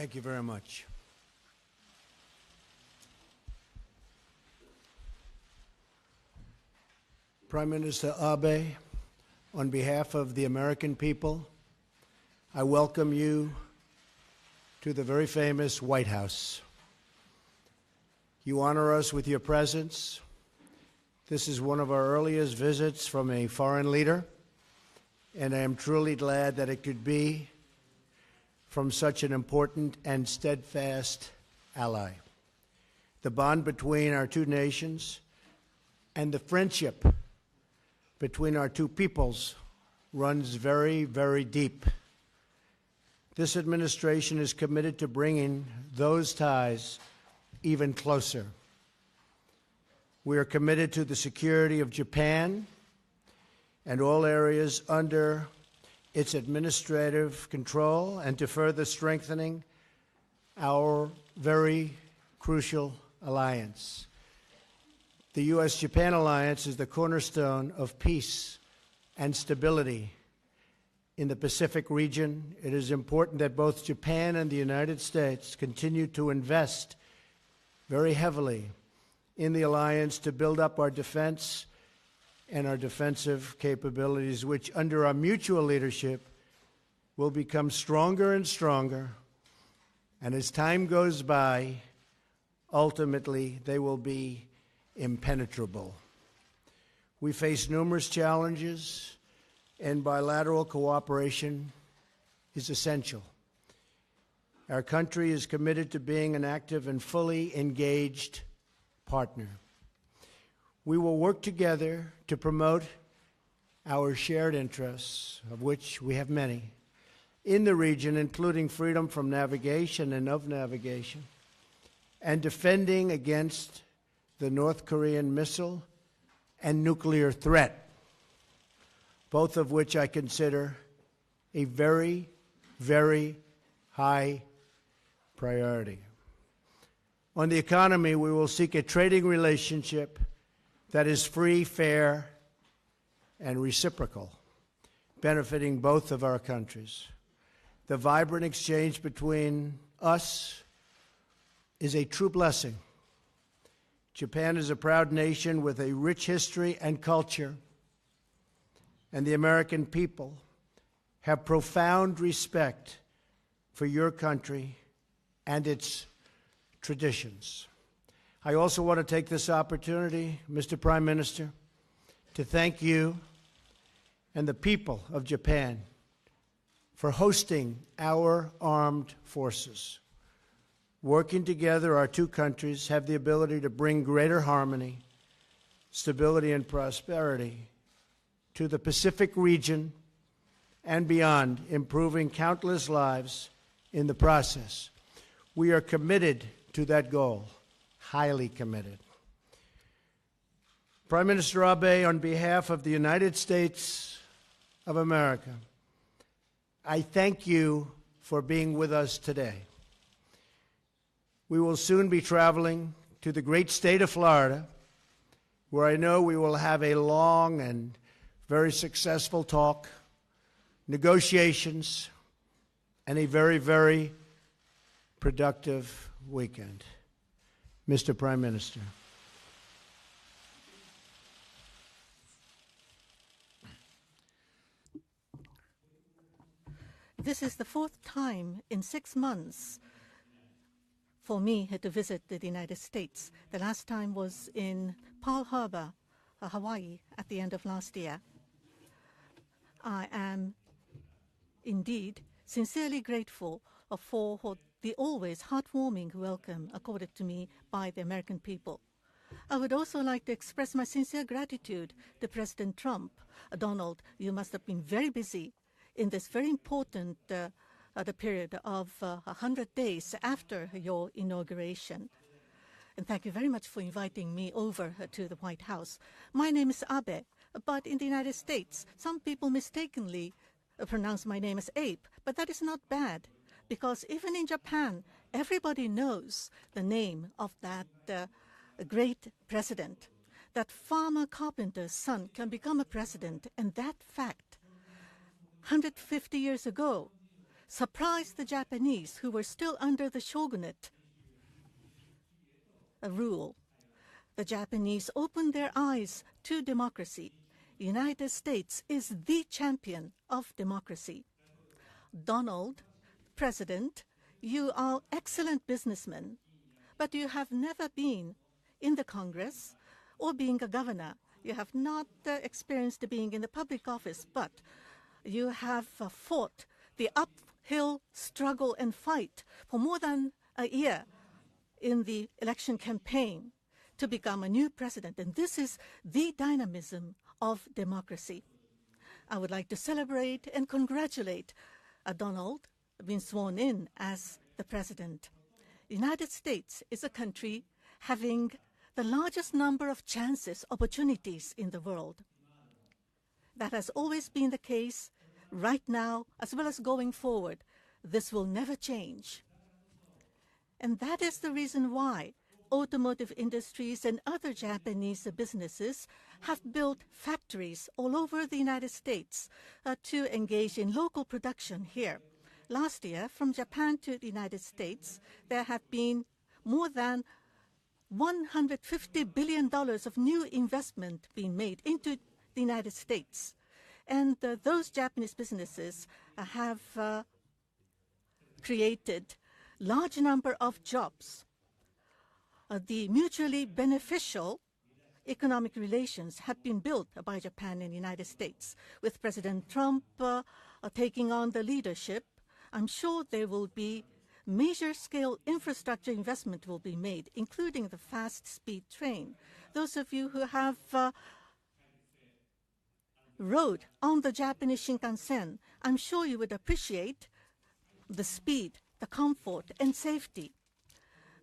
Thank you very much. Prime Minister Abe, on behalf of the American people, I welcome you to the very famous White House. You honor us with your presence. This is one of our earliest visits from a foreign leader, and I am truly glad that it could be from such an important and steadfast ally. The bond between our two nations and the friendship between our two peoples runs very, very deep. This administration is committed to bringing those ties even closer. We are committed to the security of Japan and all areas under its administrative control, and to further strengthening our very crucial alliance. The U.S.-Japan alliance is the cornerstone of peace and stability in the Pacific region. It is important that both Japan and the United States continue to invest very heavily in the alliance to build up our defense and our defensive capabilities, which under our mutual leadership will become stronger and stronger. And as time goes by, ultimately they will be impenetrable. We face numerous challenges, and bilateral cooperation is essential. Our country is committed to being an active and fully engaged partner. We will work together to promote our shared interests, of which we have many, in the region, including freedom from navigation and of navigation, and defending against the North Korean missile and nuclear threat, both of which I consider a very, very high priority. On the economy, we will seek a trading relationship that is free, fair, and reciprocal, benefiting both of our countries. The vibrant exchange between us is a true blessing. Japan is a proud nation with a rich history and culture, and the American people have profound respect for your country and its traditions. I also want to take this opportunity, Mr. Prime Minister, to thank you and the people of Japan for hosting our armed forces. Working together, our two countries have the ability to bring greater harmony, stability, and prosperity to the Pacific region and beyond, improving countless lives in the process. We are committed to that goal. Highly committed. Prime Minister Abe, on behalf of the United States of America, I thank you for being with us today. We will soon be traveling to the great state of Florida, where I know we will have a long and very successful talk, negotiations, and a very, very productive weekend. Mr. Prime Minister. This is the fourth time in 6 months for me to visit the United States. The last time was in Pearl Harbor, Hawaii, at the end of last year. I am indeed sincerely grateful for the always heartwarming welcome accorded to me by the American people. I would also like to express my sincere gratitude to President Trump. Donald, you must have been very busy in this very important the period of 100 days after your inauguration. And thank you very much for inviting me over to the White House. My name is Abe, but in the United States, some people mistakenly pronounce my name as Abe, but that is not bad, because even in Japan, everybody knows the name of that great president. That farmer carpenter's son can become a president, and that fact, 150 years ago, surprised the Japanese, who were still under the shogunate rule. The Japanese opened their eyes to democracy. The United States is the champion of democracy. Donald, President, you are excellent businessmen, but you have never been in the Congress or being a governor. You have not experienced being in the public office, but you have fought the uphill struggle and fight for more than a year in the election campaign to become a new president. And this is the dynamism of democracy. I would like to celebrate and congratulate Donald being sworn in as the president. The United States is a country having the largest number of chances, opportunities in the world. That has always been the case right now as well as going forward. This will never change. And that is the reason why automotive industries and other Japanese businesses have built factories all over the United States to engage in local production here. Last year, from Japan to the United States, there have been more than $150 billion of new investment being made into the United States. And those Japanese businesses have created large number of jobs. The mutually beneficial economic relations have been built by Japan and the United States. With President Trump taking on the leadership, I'm sure there will be major scale infrastructure investment will be made, including the fast speed train. Those of you who have rode on the Japanese Shinkansen, I'm sure you would appreciate the speed, the comfort, and safety.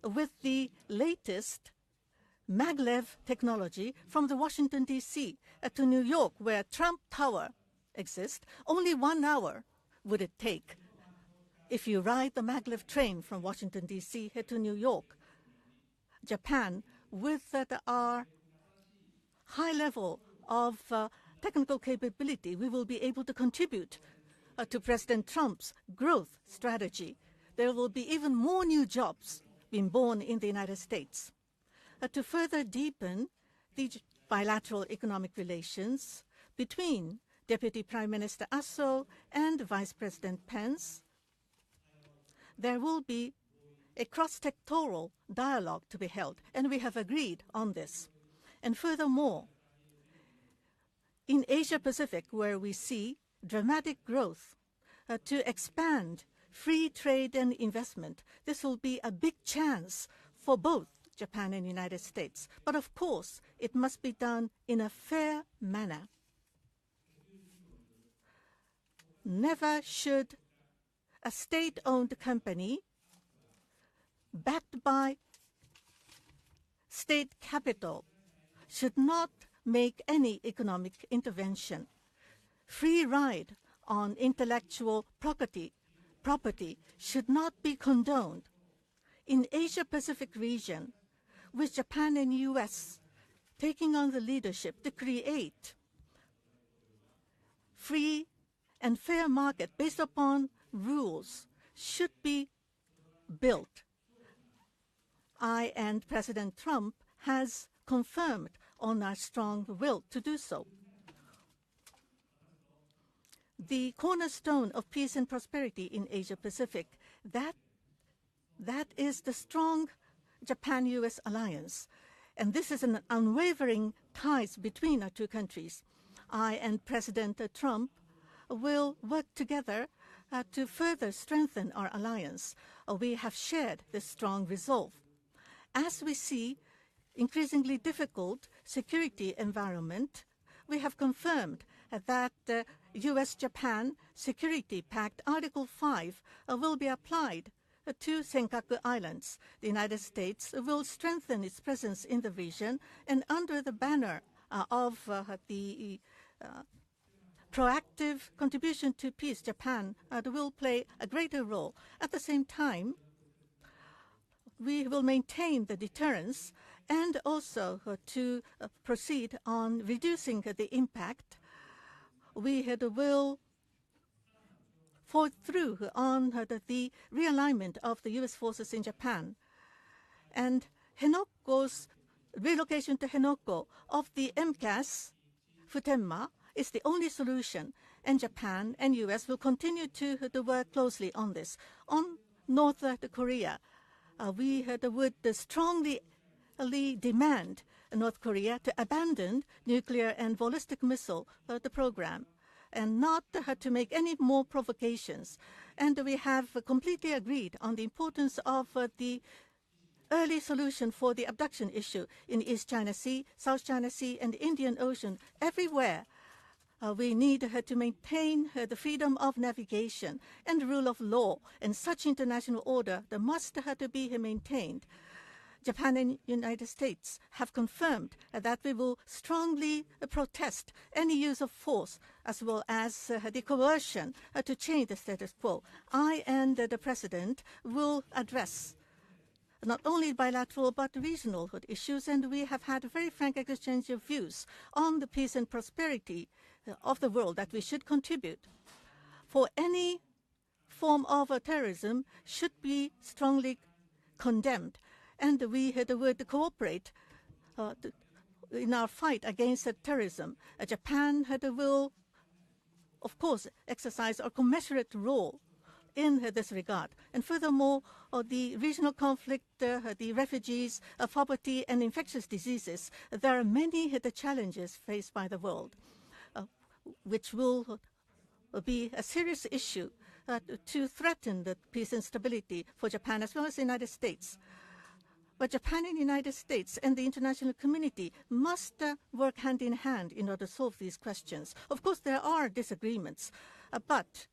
With the latest maglev technology from the Washington, D.C. To New York, where Trump Tower exists, only 1 hour would it take if you ride the maglev train from Washington, D.C. to New York. Japan, with our high level of technical capability, we will be able to contribute to President Trump's growth strategy. There will be even more new jobs being born in the United States. To further deepen the bilateral economic relations between Deputy Prime Minister Aso and Vice President Pence, there will be a cross-sectoral dialogue to be held, and we have agreed on this. And furthermore, in Asia-Pacific, where we see dramatic growth, to expand free trade and investment, this will be a big chance for both Japan and the United States. But of course, it must be done in a fair manner. Never should a state-owned company backed by state capital should not make any economic intervention. Free ride on intellectual property should not be condoned. In Asia-Pacific region, with Japan and U.S. taking on the leadership to create free and fair market based upon rules should be built. I and President Trump has confirmed on our strong will to do so. The cornerstone of peace and prosperity in Asia-Pacific, that is the strong Japan-U.S. alliance. And this is an unwavering ties between our two countries. I and President Trump will work together to further strengthen our alliance. We have shared this strong resolve. As we see increasingly difficult security environment, we have confirmed that U.S.-Japan Security Pact Article 5 will be applied to Senkaku Islands. The United States will strengthen its presence in the region, and under the banner of the proactive contribution to peace, Japan will play a greater role. At the same time, we will maintain the deterrence and also to proceed on reducing the impact. We will followed through on the realignment of the U.S. forces in Japan. And Henoko's relocation to Henoko of the MCAS Futenma is the only solution, and Japan and U.S. will continue to work closely on this. On North Korea, we would strongly demand North Korea to abandon nuclear and ballistic missile the program and not to make any more provocations. And we have completely agreed on the importance of the early solution for the abduction issue in East China Sea, South China Sea, and Indian Ocean. Everywhere we need to maintain the freedom of navigation and rule of law, and such international order that must to be maintained. Japan and United States have confirmed that we will strongly protest any use of force as well as the coercion to change the status quo. I and the President will address not only bilateral but regional issues, and we have had a very frank exchange of views on the peace and prosperity of the world that we should contribute. For any form of terrorism should be strongly condemned, and we would cooperate in our fight against terrorism. Japan will, of course, exercise a commensurate role in this regard. And furthermore, the regional conflict, the refugees, poverty, and infectious diseases, there are many the challenges faced by the world, which will be a serious issue to threaten the peace and stability for Japan as well as the United States. But Japan and the United States and the international community must work hand in hand in order to solve these questions. Of course, there are disagreements, but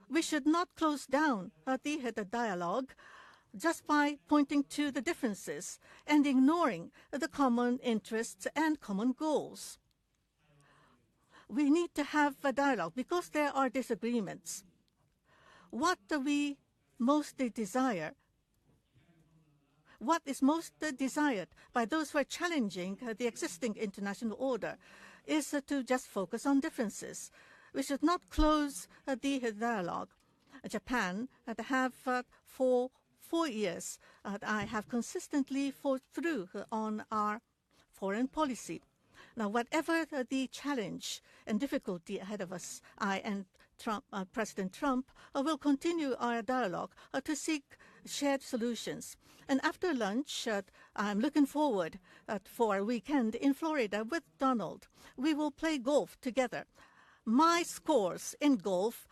we should not close down the dialogue just by pointing to the differences and ignoring the common interests and common goals. We need to have a dialogue because there are disagreements. What we mostly desire, what is most desired by those who are challenging the existing international order is to just focus on differences. We should not close the dialogue. Japan have for 4 years, I have consistently fought through on our foreign policy. Now, whatever the challenge and difficulty ahead of us, I and President Trump will continue our dialogue to seek shared solutions. And after lunch, I'm looking forward for a weekend in Florida with Donald. We will play golf together. My scores in golf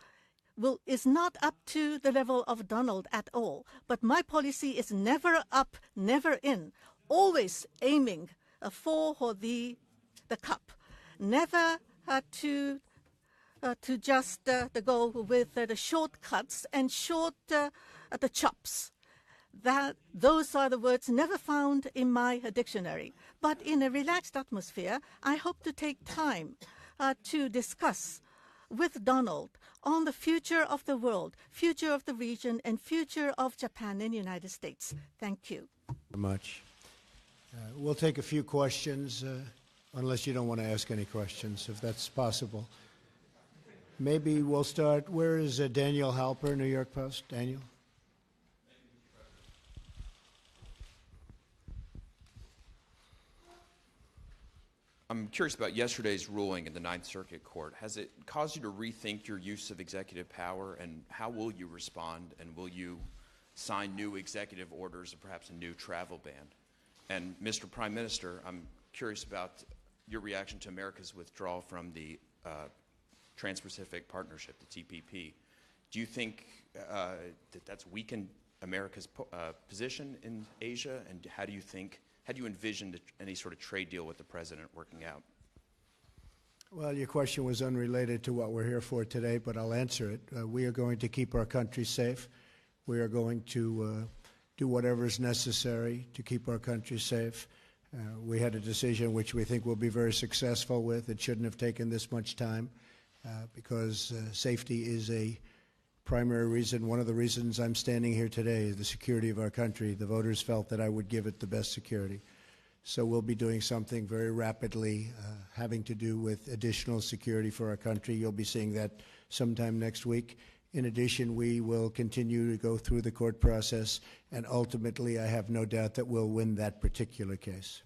is not up to the level of Donald at all, but my policy is never up, never in, always aiming for the cup, never to just go with the shortcuts and the chops. Those are the words never found in my dictionary. But in a relaxed atmosphere, I hope to take time to discuss with Donald on the future of the world, future of the region, and future of Japan and the United States. Thank you. Very much. We'll take a few questions, unless you don't want to ask any questions, if that's possible. Maybe we'll start. Where is Daniel Halper, New York Post? Daniel? I'm curious about yesterday's ruling in the Ninth Circuit Court. Has it caused you to rethink your use of executive power, and how will you respond, and will you sign new executive orders or perhaps a new travel ban? And Mr. Prime Minister, I'm curious about your reaction to America's withdrawal from the Trans-Pacific Partnership, the TPP. Do you think that that's weakened America's position in Asia, and how do you envision any sort of trade deal with the president working out? Well, your question was unrelated to what we're here for today, but I'll answer it. We are going to keep our country safe. We are going to do whatever is necessary to keep our country safe. We had a decision which we think we'll be very successful with. It shouldn't have taken this much time because safety is a primary reason. One of the reasons I'm standing here today is the security of our country. The voters felt that I would give it the best security. So we'll be doing something very rapidly having to do with additional security for our country. You'll be seeing that sometime next week. In addition, we will continue to go through the court process, and ultimately I have no doubt that we'll win that particular case.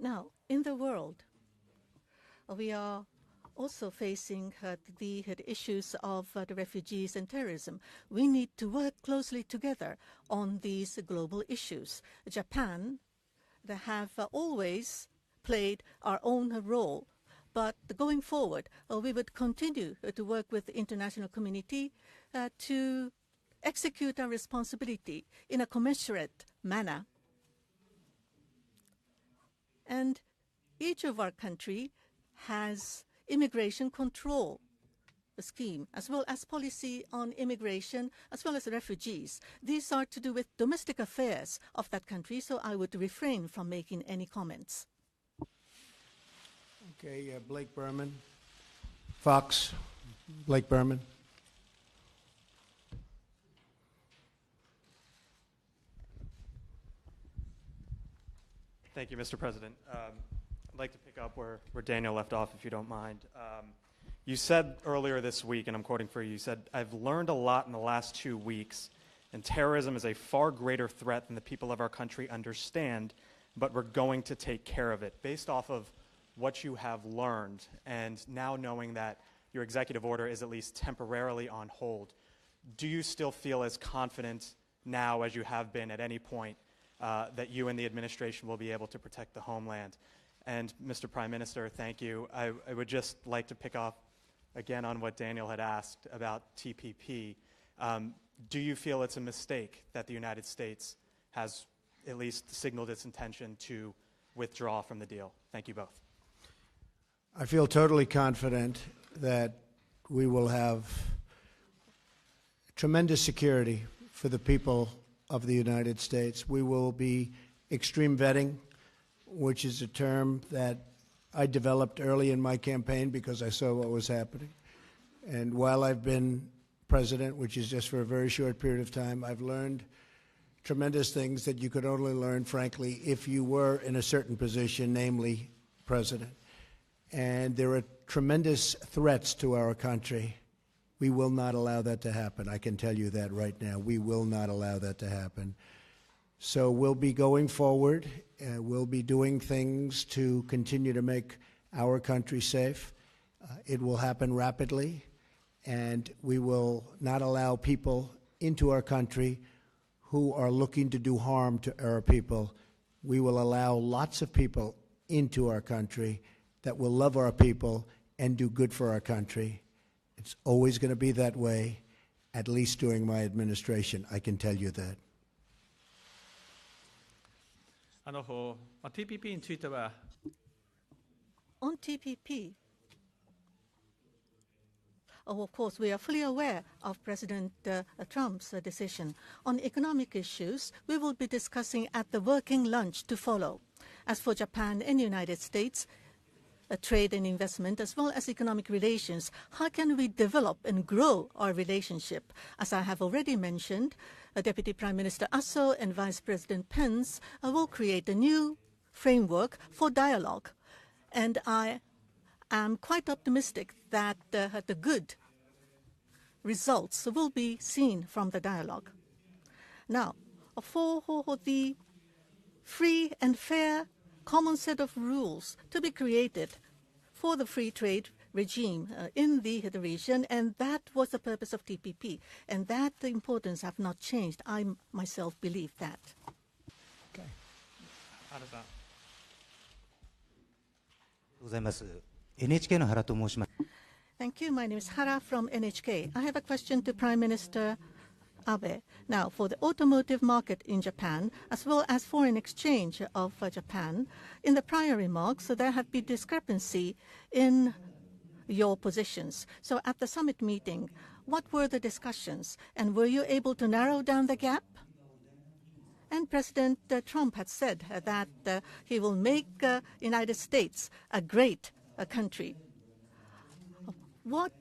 Now, in the world, we are also facing the issues of the refugees and terrorism. We need to work closely together on these global issues. Japan, they have always played our own role, but going forward, we would continue to work with the international community to execute our responsibility in a commensurate manner. And each of our country has immigration control scheme, as well as policy on immigration, as well as refugees. These are to do with domestic affairs of that country, so I would refrain from making any comments. Okay, Blake Berman. Fox, Blake Berman. Thank you, Mr. President. I'd like to pick up where Daniel left off, if you don't mind. You said earlier this week, and I'm quoting for you, you said, "I've learned a lot in the last 2 weeks, and terrorism is a far greater threat than the people of our country understand, but we're going to take care of it." Based off of what you have learned, and now knowing that your executive order is at least temporarily on hold, do you still feel as confident now as you have been at any point that you and the administration will be able to protect the homeland? And Mr. Prime Minister, thank you. I would just like to pick up again on what Daniel had asked about TPP. Do you feel it's a mistake that the United States has at least signaled its intention to withdraw from the deal? Thank you both. I feel totally confident that we will have tremendous security for the people of the United States. We will be extreme vetting, which is a term that I developed early in my campaign because I saw what was happening. And while I've been president, which is just for a very short period of time, I've learned tremendous things that you could only learn, frankly, if you were in a certain position, namely president. And there are tremendous threats to our country. We will not allow that to happen. I can tell you that right now. We will not allow that to happen. So we'll be going forward. We'll be doing things to continue to make our country safe. It will happen rapidly, and we will not allow people into our country who are looking to do harm to our people. We will allow lots of people into our country that will love our people and do good for our country. It's always going to be that way, at least during my administration. I can tell you that. TPP については On TPP, of course, we are fully aware of President Trump's decision. On economic issues, we will be discussing at the working lunch to follow. As for Japan and the United States, trade and investment, as well as economic relations, how can we develop and grow our relationship? As I have already mentioned, Deputy Prime Minister Aso and Vice President Pence will create a new framework for dialogue. And I am quite optimistic that the good results will be seen from the dialogue. Now, for the free and fair common set of rules to be created for the free trade regime in the region, and that was the purpose of TPP, and that the importance have not changed. I myself believe that. Okay. 原さん。ございます。NHK の原と申します。Thank you. My name is Hara from NHK. I have a question to Prime Minister Abe. Now, for the automotive market in Japan, as well as foreign exchange of Japan, in the prior remarks, there have been discrepancy in your positions. So at the summit meeting, what were the discussions, and were you able to narrow down the gap? And President Trump had said that he will make United States a great country. what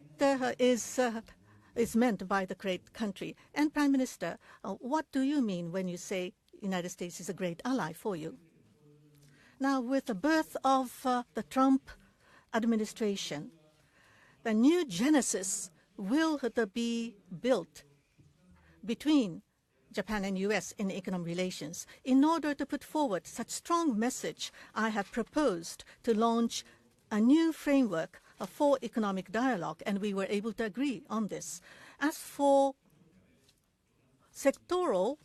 is meant by the great country. And Prime Minister, what do you mean when you say United States is a great ally for you? Now, with the birth of the Trump administration, the new genesis will be built between Japan and U.S. in economic relations. In order to put forward such strong message, I have proposed to launch a new framework for economic dialogue, and we were able to agree on this. As for sectoral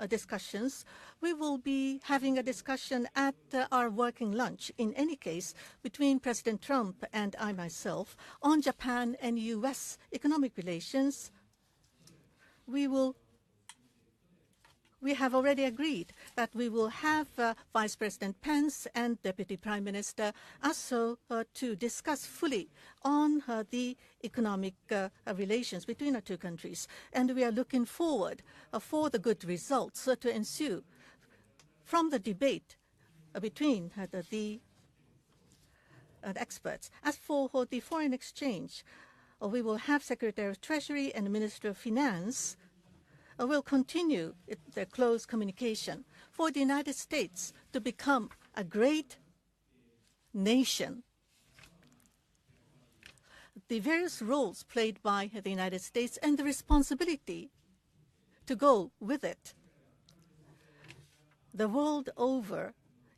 discussions, we will be having a discussion at our working lunch, in any case, between President Trump and I myself on Japan and U.S. economic relations. We have already agreed that we will have Vice President Pence and Deputy Prime Minister Aso to discuss fully on the economic relations between our two countries. And we are looking forward for the good results to ensue from the debate between the experts. As for the foreign exchange, we will have Secretary of Treasury and Minister of Finance will continue their close communication for the United States to become a great nation. The various roles played by the United States and the responsibility to go with it. The world over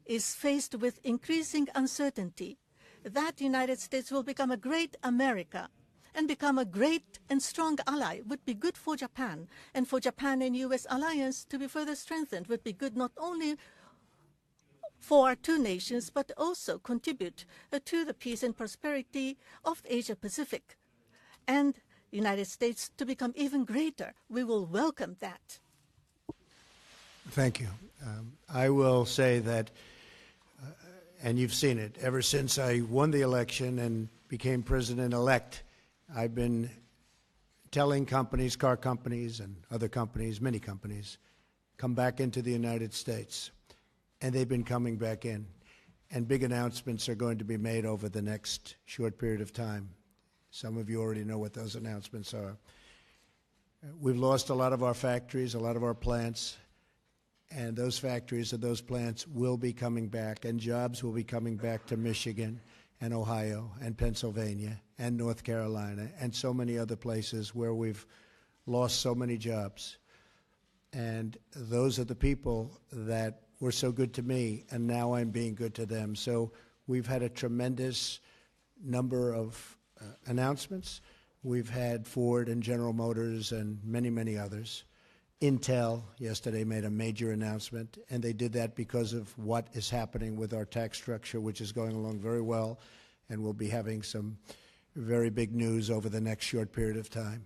is faced with increasing uncertainty that the United States will become a great America and become a great and strong ally would be good for Japan. And for Japan and U.S. alliance to be further strengthened would be good not only for our two nations, but also contribute to the peace and prosperity of Asia-Pacific. And the United States to become even greater. We will welcome that. Thank you. I will say that, and you've seen it, ever since I won the election and became president-elect, I've been telling companies, car companies and other companies, many companies, come back into the United States. And they've been coming back in. And big announcements are going to be made over the next short period of time. Some of you already know what those announcements are. We've lost a lot of our factories, a lot of our plants, and those factories and those plants will be coming back, and jobs will be coming back to Michigan and Ohio and Pennsylvania and North Carolina and so many other places where we've lost so many jobs. And those are the people that were so good to me, and now I'm being good to them. So we've had a tremendous number of announcements. We've had Ford and General Motors and many, many others. Intel yesterday made a major announcement, and they did that because of what is happening with our tax structure, which is going along very well, and we'll be having some very big news over the next short period of time.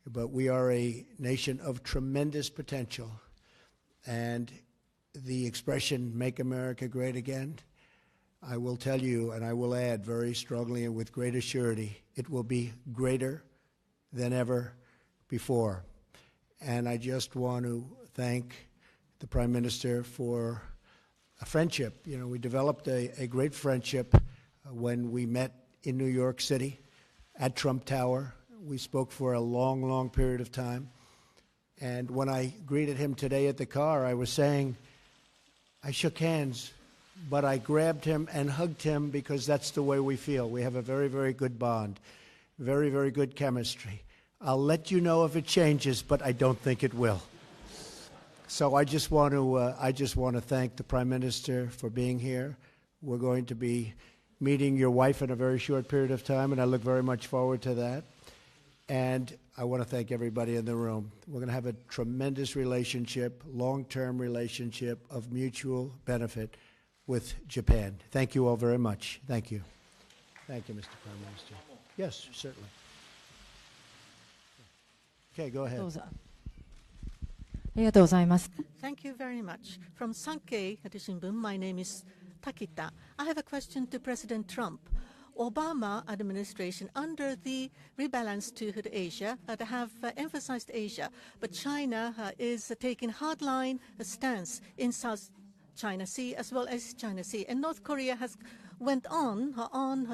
But we are a nation of tremendous potential, and the expression, "Make America Great Again," I will tell you, and I will add very strongly and with great surety, it will be greater than ever before. And I just want to thank the Prime Minister for a friendship. You know, we developed a great friendship when we met in New York City at Trump Tower. We spoke for a long, long period of time. And when I greeted him today at the car, I was saying, I shook hands, but I grabbed him and hugged him because that's the way we feel. We have a very, very good bond, very, very good chemistry. I'll let you know if it changes, but I don't think it will. So I just want to thank the Prime Minister for being here. We're going to be meeting your wife in a very short period of time, and I look very much forward to that. And I want to thank everybody in the room. We're going to have a tremendous relationship, long-term relationship of mutual benefit with Japan. Thank you all very much. Thank you. Thank you, Mr. Prime Minister. Yes, certainly. Okay, go ahead. どうぞ。ありがとうございます。 Thank you very much. From Sankei Shimbun, my name is Takita. I have a question to President Trump. Obama administration, under the rebalance to Asia, have emphasized Asia, but China is taking hardline stance in South China Sea as well as China Sea, and North Korea has went on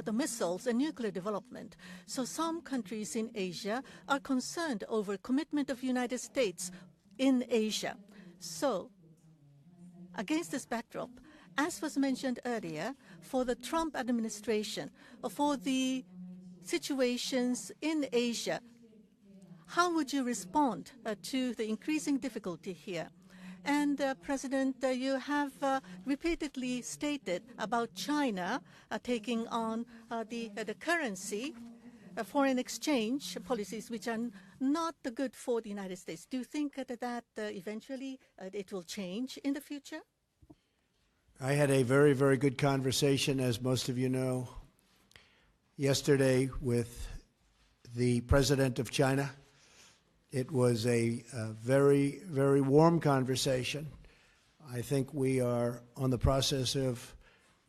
the missiles and nuclear development. So some countries in Asia are concerned over commitment of United States in Asia. So against this backdrop, as was mentioned earlier, for the Trump administration, for the situations in Asia, how would you respond to the increasing difficulty here? And President, you have repeatedly stated about China taking on the currency, foreign exchange policies which are not good for the United States. Do you think that eventually it will change in the future? I had a very, very good conversation, as most of you know, yesterday with the president of China. It was a very, very warm conversation. I think we are on the process of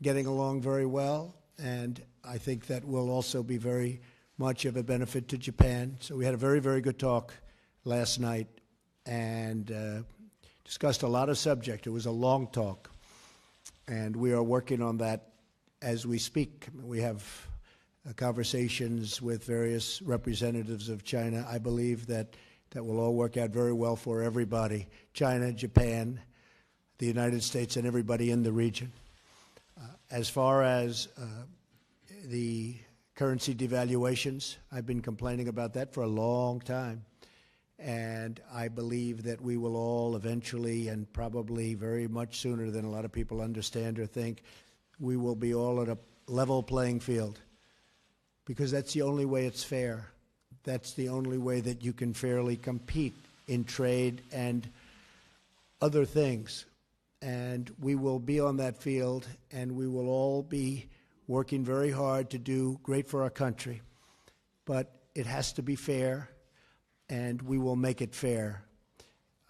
getting along very well, and I think that will also be very much of a benefit to Japan. So we had a very, very good talk last night and discussed a lot of subject. It was a long talk, and we are working on that as we speak. We have conversations with various representatives of China. I believe that will all work out very well for everybody, China, Japan, the United States, and everybody in the region. As far as the currency devaluations, I've been complaining about that for a long time. And I believe that we will all eventually, and probably very much sooner than a lot of people understand or think, we will be all at a level playing field. Because that's the only way it's fair. That's the only way that you can fairly compete in trade and other things. And we will be on that field, and we will all be working very hard to do great for our country. But it has to be fair, and we will make it fair.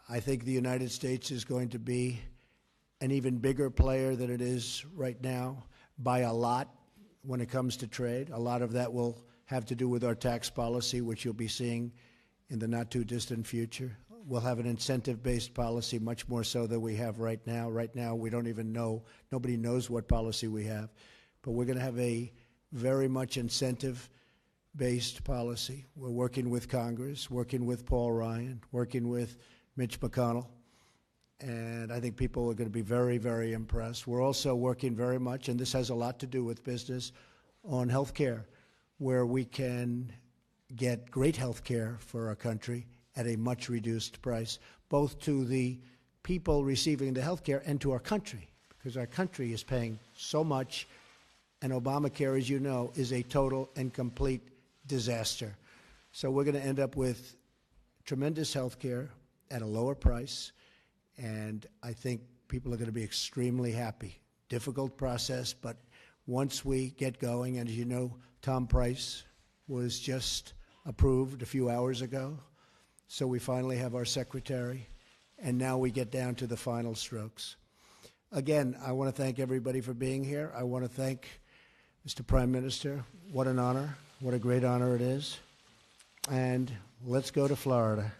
I think the United States is going to be an even bigger player than it is right now by a lot when it comes to trade. A lot of that will have to do with our tax policy, which you'll be seeing in the not-too-distant future. We'll have an incentive-based policy, much more so than we have right now. Right now, we don't even know, nobody knows what policy we have. But we're going to have a very much incentive-based policy. We're working with Congress, working with Paul Ryan, working with Mitch McConnell, and I think people are going to be very, very impressed. We're also working very much, and this has a lot to do with business, on health care, where we can get great health care for our country at a much reduced price, both to the people receiving the health care and to our country, because our country is paying so much, and Obamacare, as you know, is a total and complete disaster. So we're going to end up with tremendous health care at a lower price, and I think people are going to be extremely happy. Difficult process, but once we get going, and as you know, Tom Price was just approved a few hours ago, so we finally have our secretary, and now we get down to the final strokes. Again, I want to thank everybody for being here. I want to thank Mr. Prime Minister. What an honor. What a great honor it is. And let's go to Florida.